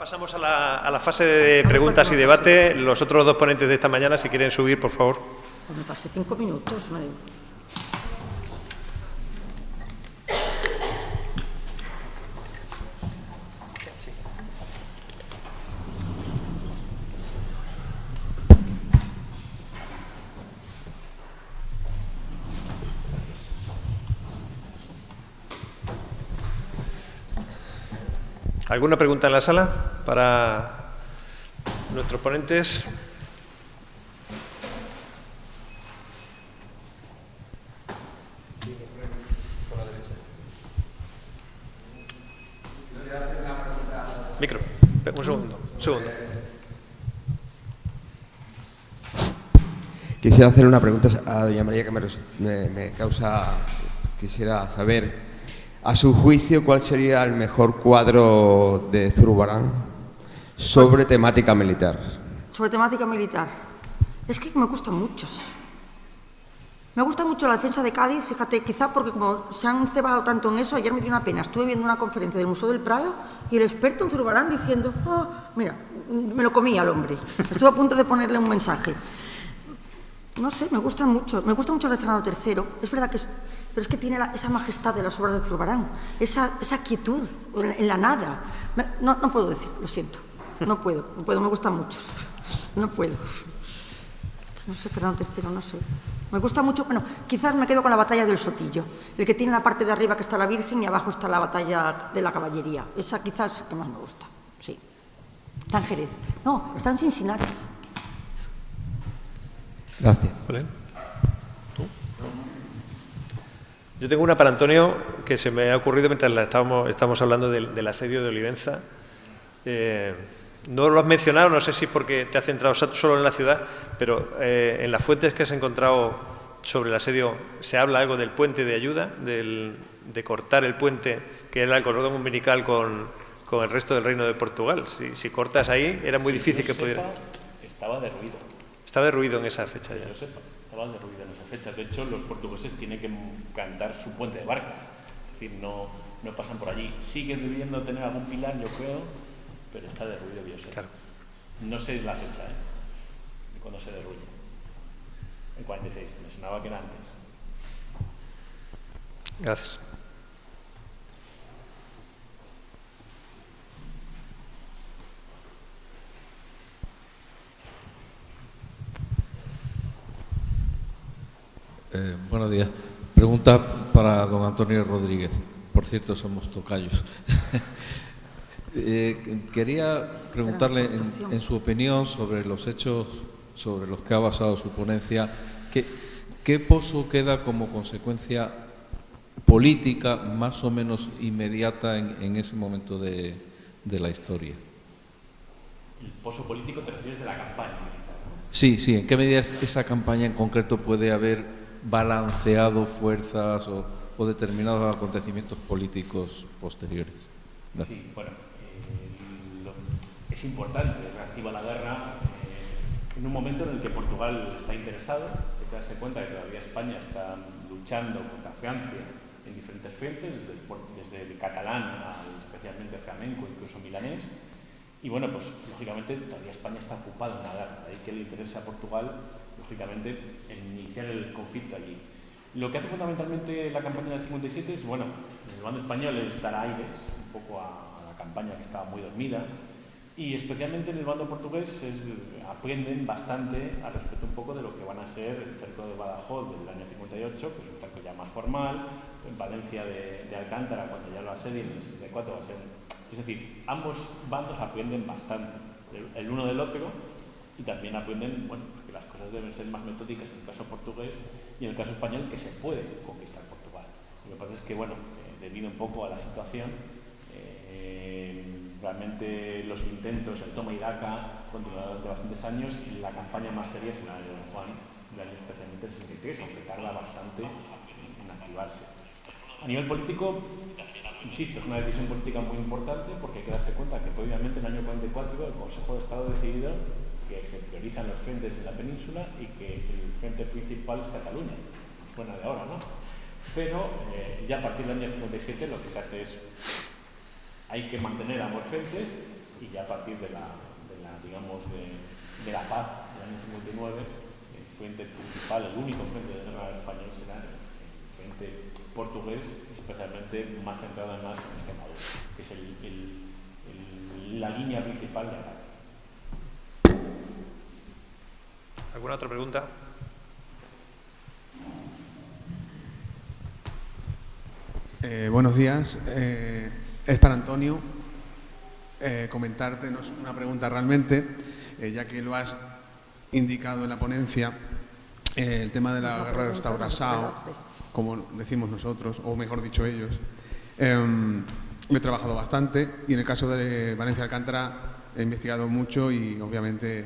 pasamos a la fase de preguntas y debate. Los otros dos ponentes de esta mañana, si quieren subir, por favor. Pues me pasé 5 minutos. ¿Alguna pregunta en la sala para nuestros ponentes? Micro. Un segundo. Quisiera hacer una pregunta a doña María que me causa... Quisiera saber, a su juicio, ¿cuál sería el mejor cuadro de Zurbarán sobre temática militar? Sobre temática militar. Es que me gustan muchos. Me gusta mucho la defensa de Cádiz, fíjate, quizá porque como se han cebado tanto en eso, ayer me dio una pena. Estuve viendo una conferencia del Museo del Prado y el experto en Zurbarán diciendo, mira, me lo comí al hombre. Estuve a punto de ponerle un mensaje. No sé, me gustan mucho. Me gusta mucho el de Fernando III. Es verdad que pero es que tiene esa majestad de las obras de Zurbarán, esa quietud en la nada. No puedo decir, lo siento. No puedo, me gusta mucho. No puedo. No sé, Fernando III, no sé. Me gusta mucho, bueno, quizás me quedo con la batalla del Sotillo, el que tiene la parte de arriba que está la Virgen y abajo está la batalla de la caballería. Esa quizás es la que más me gusta, sí. Está en Jerez. No, está en Cincinnati. Gracias. ¿Vale? Yo tengo una para Antonio que se me ha ocurrido mientras estábamos hablando del asedio de Olivenza. No lo has mencionado, no sé si es porque te has centrado solo en la ciudad, pero en las fuentes que has encontrado sobre el asedio se habla algo del puente de ayuda, de cortar el puente que era el cordón umbilical con el resto del reino de Portugal. Si cortas ahí, era muy difícil que pudiera... Estaba derruido. Estaba derruido en esa fecha ya. Que yo sepa, estaba derruido en esa fecha. De hecho, los portugueses tienen que cantar su puente de barcas. Es decir, no pasan por allí. Siguen debiendo tener algún pilar, yo creo, pero está derruido, yo sé. Claro. No sé la fecha, de cuándo se derruye. En 46, me sonaba que era antes. Gracias. Buenos días. Pregunta para don Antonio Rodríguez. Por cierto, somos tocayos. Quería preguntarle, en su opinión, sobre los hechos sobre los que ha basado su ponencia, ¿qué pozo queda como consecuencia política más o menos inmediata en ese momento de la historia? El pozo político te refieres de la campaña, ¿no? Sí. ¿En qué medida esa campaña en concreto puede haber balanceado fuerzas o determinados acontecimientos políticos posteriores? Gracias. Sí, bueno, es importante, reactiva la guerra en un momento en el que Portugal está interesado, hay que darse cuenta de que todavía España está luchando contra Francia en diferentes frentes, desde el catalán al especialmente flamenco, incluso milanés, y bueno, pues lógicamente todavía España está ocupada en la guerra, de ahí que le interesa a Portugal, lógicamente, en iniciar el conflicto allí. Lo que hace fundamentalmente la campaña del 57 es, bueno, en el bando español es dar aires un poco a la campaña que estaba muy dormida, y especialmente en el bando portugués aprenden bastante al respecto un poco de lo que van a ser el cerco de Badajoz del año 58, que es un cerco ya más formal, en Valencia de Alcántara, cuando ya lo asedien en el 64 va a ser... Es decir, ambos bandos aprenden bastante el uno del otro y también aprenden, bueno, que las cosas deben ser más metódicas en el caso portugués y en el caso español que se puede conquistar Portugal. Lo que pasa es que, bueno, debido un poco a la situación, realmente los intentos, el toma y daca, continuaron durante bastantes años y la campaña más seria es la de Don Juan, del año especialmente el 63, aunque tarda bastante en activarse. A nivel político, insisto, es una decisión política muy importante porque hay que darse cuenta que previamente en el año 44 el Consejo de Estado ha decidido que se priorizan los frentes en la península y que el frente principal es Cataluña. Buena de ahora, ¿no? Pero ya a partir del año 57 lo que se hace es hay que mantener ambos frentes y ya a partir de la paz del año 59, el frente principal, el único frente de guerra español será el frente portugués, especialmente más centrado además en Extremadura, que es la línea principal de ataque. ¿Alguna otra pregunta? Buenos días. Es para Antonio. Comentarte una pregunta realmente, ya que lo has indicado en la ponencia, el tema de la guerra de Restauração, como decimos nosotros, o mejor dicho ellos. He trabajado bastante y en el caso de Valencia Alcántara he investigado mucho y obviamente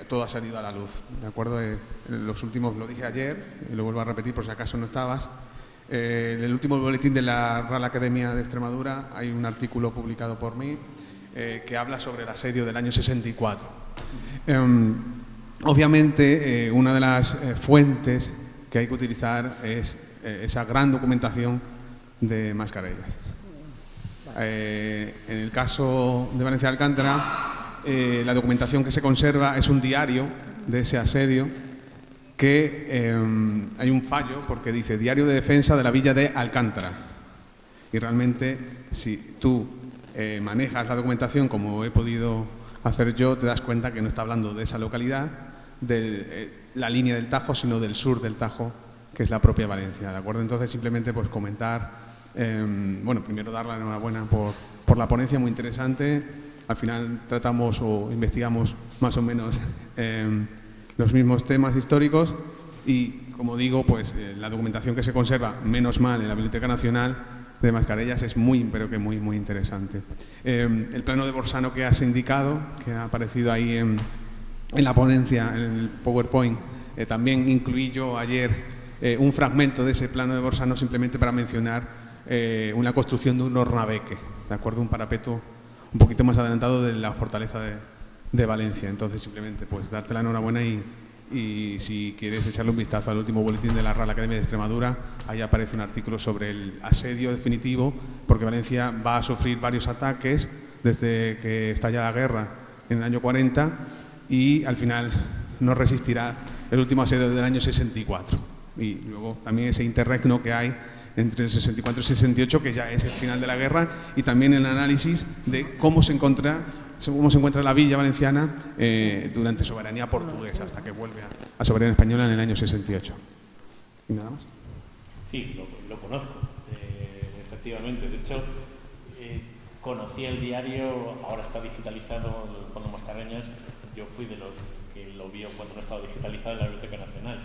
todo ha salido a la luz, ¿de acuerdo? Los últimos, lo dije ayer y lo vuelvo a repetir por si acaso no estabas. En el último boletín de la Real Academia de Extremadura hay un artículo publicado por mí que habla sobre el asedio del año 64. Obviamente, una de las fuentes que hay que utilizar es esa gran documentación de Mascarellas. En el caso de Valencia Alcántara, la documentación que se conserva es un diario de ese asedio que hay un fallo porque dice Diario de Defensa de la Villa de Alcántara. Y realmente, si tú manejas la documentación como he podido hacer yo, te das cuenta que no está hablando de esa localidad, de la línea del Tajo, sino del sur del Tajo, que es la propia Valencia, ¿de acuerdo? Entonces, simplemente pues comentar, bueno, primero dar la enhorabuena por la ponencia, muy interesante. Al final tratamos o investigamos más o menos los mismos temas históricos y, como digo, pues la documentación que se conserva, menos mal, en la Biblioteca Nacional de Mascarellas es muy, pero que muy, muy interesante. El plano de Borsano que has indicado, que ha aparecido ahí en la ponencia, en el PowerPoint, también incluí yo ayer un fragmento de ese plano de Borsano simplemente para mencionar una construcción de un hornabeque, ¿de acuerdo? Un parapeto un poquito más adelantado de la fortaleza de Valencia. Entonces, simplemente pues darte la enhorabuena y si quieres echarle un vistazo al último boletín de la Real Academia de Extremadura, ahí aparece un artículo sobre el asedio definitivo, porque Valencia va a sufrir varios ataques desde que estalla la guerra en el año 40 y al final no resistirá el último asedio del año 64. Y luego también ese interregno que hay entre el 64 y el 68, que ya es el final de la guerra, y también el análisis de cómo se encuentra la villa valenciana durante soberanía portuguesa, hasta que vuelve a soberanía española en el año 68. ¿Y nada más? Sí, lo conozco, efectivamente. De hecho, conocí el diario, ahora está digitalizado el Fondo Mascareñas. Yo fui de los que lo vio cuando no estaba digitalizado en la Biblioteca Nacional.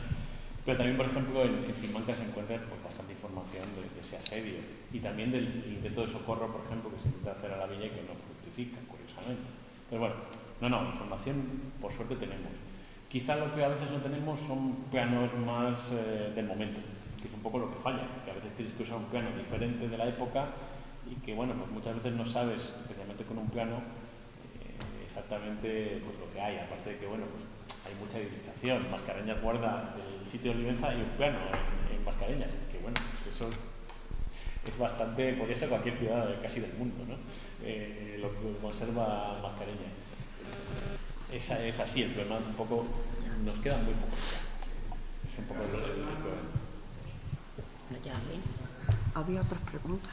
Pero también, por ejemplo, en Simancas se encuentra pues, bastante información de ese asedio y también del intento de socorro, por ejemplo, que se intenta hacer a la villa y que no fructifica, curiosamente. Pero bueno, información por suerte tenemos. Quizá lo que a veces no tenemos son planos más del momento, que es un poco lo que falla, que a veces tienes que usar un plano diferente de la época y que, bueno, pues muchas veces no sabes, especialmente con un plano, exactamente pues, lo que hay, aparte de que, bueno, pues hay mucha utilización. Mascareñas guarda el sitio de Olivenza y un plano en Mascareñas, que bueno, pues eso es bastante, podría ser cualquier ciudad casi del mundo, ¿no? Lo que conserva Mascareñas. Es así, el problema un poco, nos quedan muy pocos. Es un poco el problema. Había otras preguntas.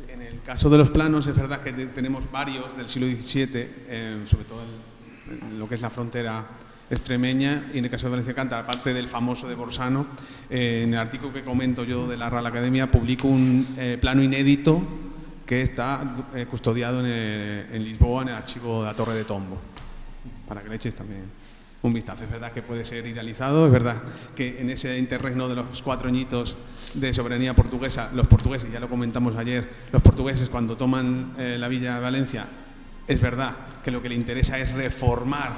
En el caso de los planos, es verdad que tenemos varios del siglo XVII, sobre todo en lo que es la frontera extremeña, y en el caso de Valencia Alcántara, aparte del famoso de Borsano, en el artículo que comento yo de la Real Academia, publico un plano inédito que está custodiado en Lisboa, en el archivo de la Torre de Tombo, para que le eches también un vistazo. Es verdad que puede ser idealizado, es verdad que en ese interregno de los 4 añitos de soberanía portuguesa, los portugueses, ya lo comentamos ayer, los portugueses cuando toman la Villa de Valencia, es verdad que lo que le interesa es reformar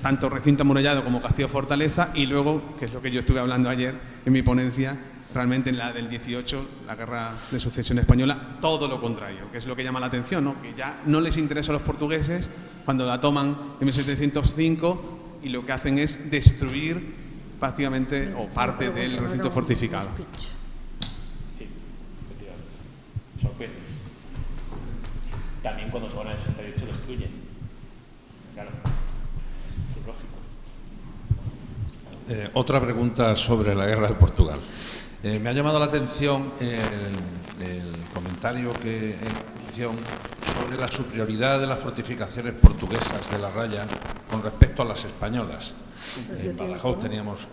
tanto recinto amurallado como castillo fortaleza, y luego, que es lo que yo estuve hablando ayer en mi ponencia, realmente en la del 18, la guerra de sucesión española, todo lo contrario, que es lo que llama la atención, ¿no? Que ya no les interesa a los portugueses cuando la toman en 1705 y lo que hacen es destruir prácticamente o parte del recinto fortificado. Sí, efectivamente. Sorprende. también cuando se van al 68 destruyen. Claro, es lógico. Otra pregunta sobre la guerra de Portugal. Me ha llamado la atención el comentario que en la exposición sobre la superioridad de las fortificaciones portuguesas de la Raya con respecto a las españolas. En Badajoz teníamos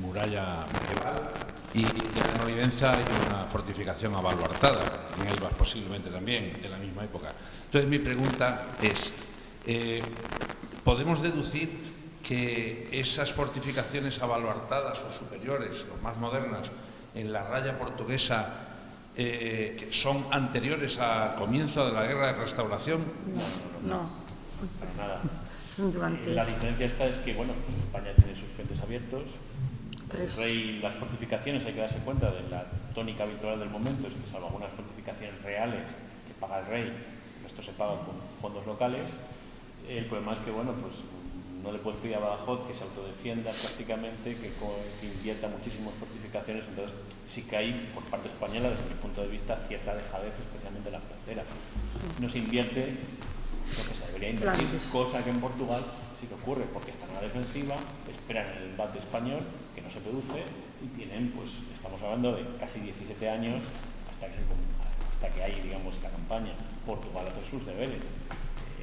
muralla medieval y en Olivenza hay una fortificación abaluartada, en Elvas posiblemente también, de la misma época. Entonces mi pregunta es, ¿podemos deducir que esas fortificaciones abaluartadas o superiores o más modernas en la Raya portuguesa que son anteriores al comienzo de la Guerra de Restauración? No. Para nada. Durante... La diferencia esta es que, bueno, pues España tiene sus frentes abiertos. El rey, las fortificaciones, hay que darse cuenta de la tónica habitual del momento, es que salvo algunas fortificaciones reales que paga el rey, esto se paga con fondos locales. El problema es que, bueno, pues no le puedes pedir a Badajoz que se autodefienda prácticamente, que invierta muchísimas fortificaciones. Entonces sí que hay, por parte española, desde mi punto de vista, cierta dejadez, especialmente en la frontera. No se invierte lo que se debería invertir, cosa que en Portugal sí que ocurre, porque están a la defensiva, esperan el embate español, que no se produce, y tienen, pues, estamos hablando de casi 17 años hasta que hay, digamos, la campaña. Portugal hace sus deberes,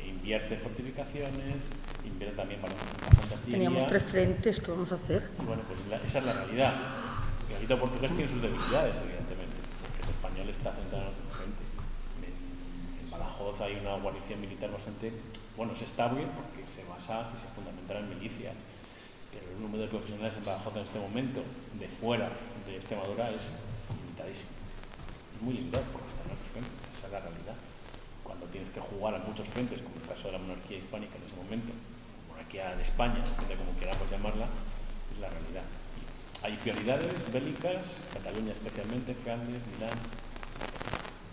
invierte en fortificaciones, invierte también para una fantasía. Teníamos 3 frentes, ¿qué vamos a hacer? Y bueno, pues esa es la realidad. El ejército portugués tiene sus debilidades, evidentemente, porque el español está centrado en otro frente. En Badajoz hay una guarnición militar bastante, bueno, es estable porque se basa y se fundamenta en milicias, pero el número de profesionales en Badajoz en este momento, de fuera de Extremadura, es limitadísimo. Es muy limitado porque están en otros frentes, esa es la realidad. Cuando tienes que jugar a muchos frentes, como el caso de la monarquía hispánica en ese momento, monarquía de España, depende de como queramos llamarla, es la realidad. Hay prioridades bélicas, Cataluña especialmente, Flandes, Milán.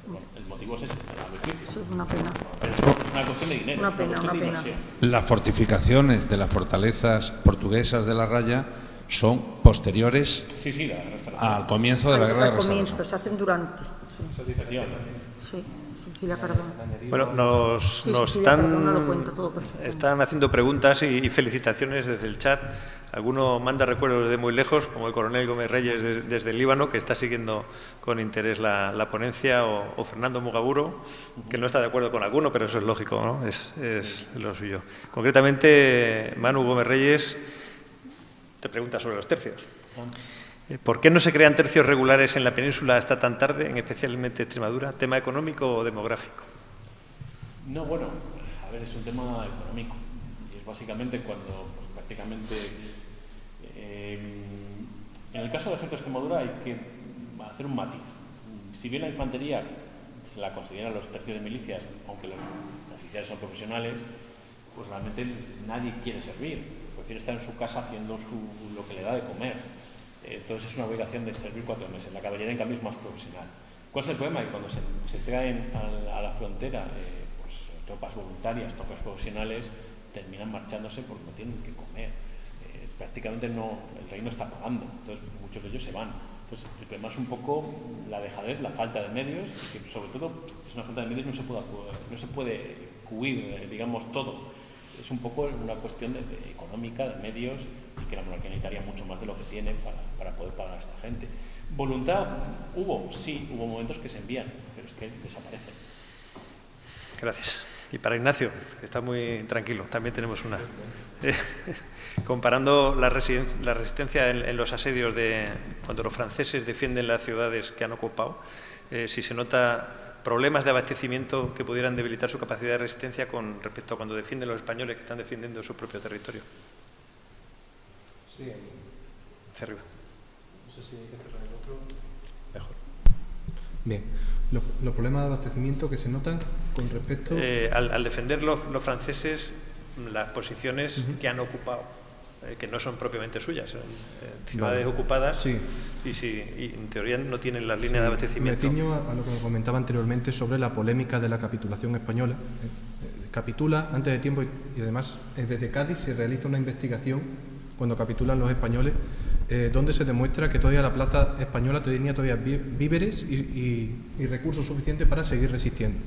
Bueno, el motivo es ese, el juicio. Sí, una pena. Pero es una cuestión de dinero, Una es pena, una cuestión de una pena. inversión. Las fortificaciones de las fortalezas portuguesas de la Raya son posteriores Sí, la restauración. al comienzo de la Guerra de Al comienzo, Restauración. se hacen durante. Efectivamente. Sí, Cecilia Cardona. Bueno, nos Cecilia Cardona lo cuenta todo perfecto. están haciendo preguntas y felicitaciones desde el chat. Alguno manda recuerdos de muy lejos, como el coronel Gómez Reyes desde el Líbano, que está siguiendo con interés la ponencia, o Fernando Mugaburo, que no está de acuerdo con alguno, pero eso es lógico, ¿no? Es lo suyo. Concretamente, Manu Gómez Reyes te pregunta sobre los tercios. ¿Por qué no se crean tercios regulares en la península hasta tan tarde, en especialmente Extremadura? ¿Tema económico o demográfico? No, bueno, a ver, es un tema económico. Y es básicamente cuando pues, prácticamente... en el caso del ejército de Extremadura hay que hacer un matiz. Si bien la infantería se la considera los tercios de milicias, aunque los oficiales son profesionales, pues realmente nadie quiere servir. Prefiere estar en su casa haciendo lo que le da de comer. Entonces es una obligación de servir 4 meses. La caballería, en cambio, es más profesional. ¿Cuál es el problema? Que cuando se traen a la frontera pues, tropas voluntarias, tropas profesionales, terminan marchándose porque no tienen que comer. Prácticamente el rey no está pagando, entonces muchos de ellos se van. Entonces el problema es un poco la dejadez, la falta de medios, y que sobre todo es una falta de medios, no se puede cubrir, digamos, todo. Es un poco una cuestión económica, de medios, y que la monarquía necesitaría mucho más de lo que tiene para poder pagar a esta gente. Voluntad hubo, sí, hubo momentos que se envían, pero es que desaparecen. Gracias. Y para Ignacio, que está muy tranquilo, también tenemos una. Comparando la resistencia en los asedios cuando los franceses defienden las ciudades que han ocupado, si se nota problemas de abastecimiento que pudieran debilitar su capacidad de resistencia con respecto a cuando defienden los españoles que están defendiendo su propio territorio. Sí. Hacia arriba. No sé si hay que cerrar el otro. Mejor. Bien. Los problemas de abastecimiento que se notan con respecto... Al defender los franceses las posiciones que han ocupado, que no son propiamente suyas, ciudades ocupadas, sí. y en teoría no tienen las líneas de abastecimiento. Me ciño a lo que me comentaba anteriormente sobre la polémica de la capitulación española. Capitula antes de tiempo y además desde Cádiz se realiza una investigación cuando capitulan los españoles, donde se demuestra que todavía la plaza española tenía todavía víveres y recursos suficientes para seguir resistiendo.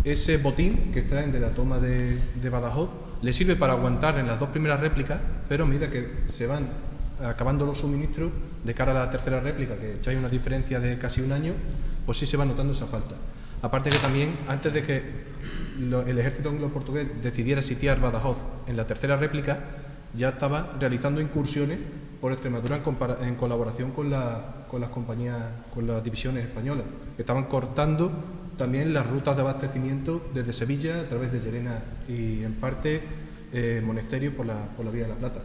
ese botín que extraen de la toma de Badajoz les sirve para aguantar en las 2 primeras réplicas, pero a medida que se van acabando los suministros, de cara a la tercera réplica, que echáis una diferencia de casi un año, pues sí se va notando esa falta. Aparte que también, antes de que el ejército anglo-portugués decidiera sitiar Badajoz en la tercera réplica, ya estaba realizando incursiones por Extremadura en colaboración con las compañías, con las divisiones españolas. Estaban cortando también las rutas de abastecimiento desde Sevilla a través de Llerena y en parte Monesterio por la vía de la Plata.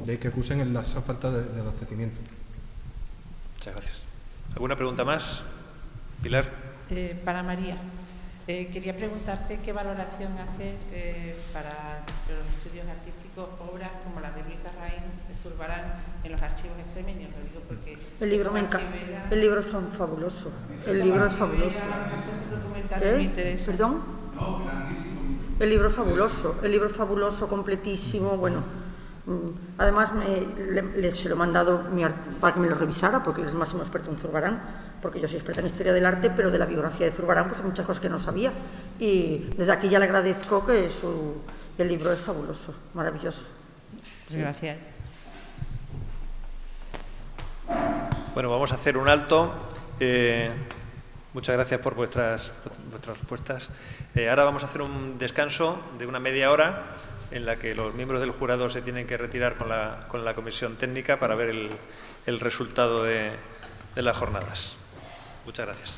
De ahí que acusen esa falta de abastecimiento. Muchas gracias. ¿Alguna pregunta más? Pilar. Para María. Quería preguntarte qué valoración hace para los estudios artísticos obras como las de Luis Larraín de Zurbarán en los archivos extremeños. Lo digo porque el libro me encanta. El libro es fabuloso. El libro es fabuloso. ¿Perdón? El libro es fabuloso. El libro es fabuloso, completísimo. Bueno, además se lo he mandado para que me lo revisara, porque él es máximo experto en Zurbarán, porque yo soy experta en historia del arte, pero de la biografía de Zurbarán pues hay muchas cosas que no sabía. Y desde aquí ya le agradezco que el libro es fabuloso, maravilloso. Sí. Gracias. Bueno, vamos a hacer un alto. Muchas gracias por vuestras respuestas. Ahora vamos a hacer un descanso de una media hora en la que los miembros del jurado se tienen que retirar con la comisión técnica para ver el resultado de las jornadas. Muchas gracias.